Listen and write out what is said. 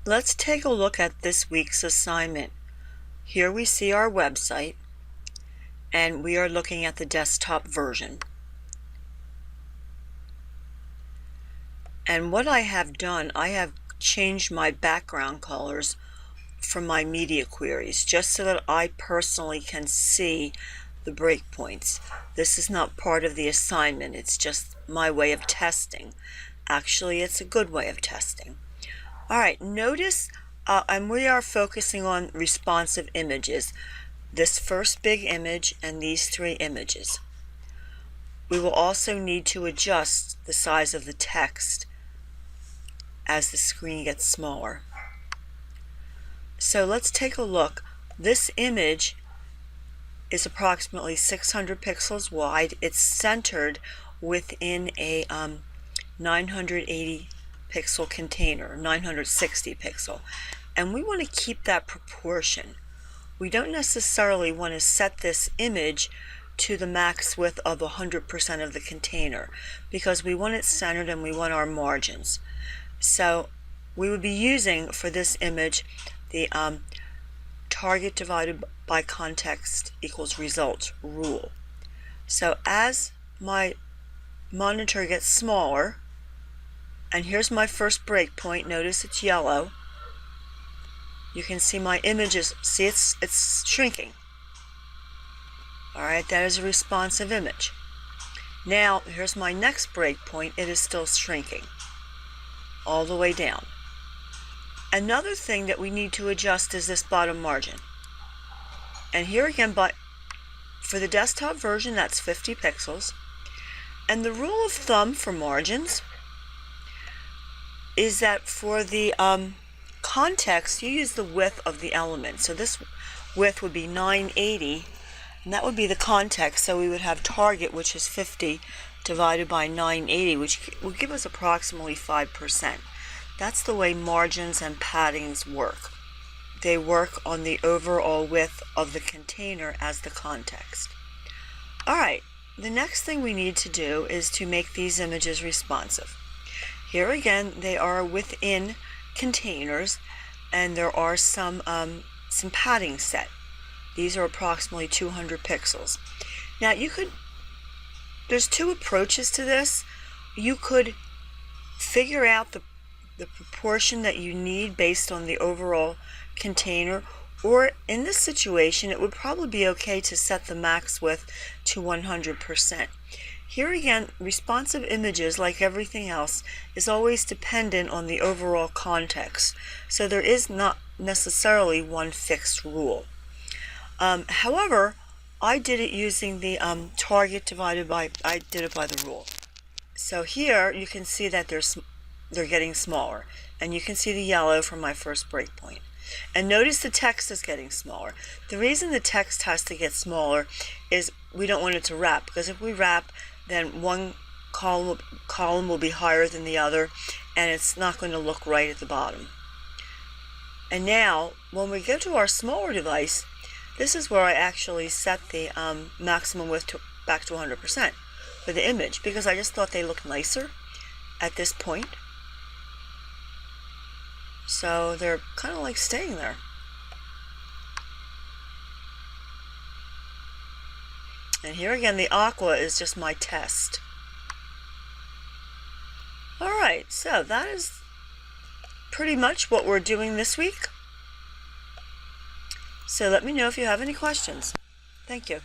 Let's take a look at this week's assignment. Here we see our website, and we are looking at the desktop version. And what I have done, I have changed my background colors from my media queries, just so that I personally can see the breakpoints. This is not part of the assignment, it's just my way of testing. Actually, it's a good way of testing. Alright, notice, and we are focusing on responsive images. This first big image and these three images. We will also need to adjust the size of the text as the screen gets smaller. So let's take a look. This image is approximately 600 pixels wide. It's centered within a 980 pixel container, 960 pixel, and we want to keep that proportion. We don't necessarily want to set this image to the max width of 100% of the container, because we want it centered and we want our margins. So we would be using for this image the target divided by context equals result rule. So as my monitor gets smaller, and here's my first breakpoint, notice it's yellow. You can see my images, see it's shrinking. Alright, that is a responsive image. Now, here's my next breakpoint, it is still shrinking all the way down. Another thing that we need to adjust is this bottom margin. And here again, but for the desktop version, that's 50 pixels. And the rule of thumb for margins is that for the context, you use the width of the element. So this width would be 980, and that would be the context. So we would have target, which is 50, divided by 980, which will give us approximately 5%. That's the way margins and paddings work. They work on the overall width of the container as the context. Alright, the next thing we need to do is to make these images responsive. Here again, they are within containers, and there are some padding set. These are approximately 200 pixels. Now there's two approaches to this. You could figure out the proportion that you need based on the overall container, or in this situation it would probably be okay to set the max width to 100%. Here again, responsive images, like everything else, is always dependent on the overall context, so there is not necessarily one fixed rule. However, I did it using the target divided by, I did it by the rule. So here you can see that they're getting smaller, and you can see the yellow from my first breakpoint. And notice the text is getting smaller. The reason the text has to get smaller is we don't want it to wrap, because if we wrap, then one column will be higher than the other, and it's not going to look right at the bottom. And now, when we go to our smaller device, this is where I actually set the maximum width back to 100% for the image, because I just thought they looked nicer at this point. So they're kind of like staying there. And here again, the aqua is just my test. Alright, so that is pretty much what we're doing this week. So let me know if you have any questions. Thank you.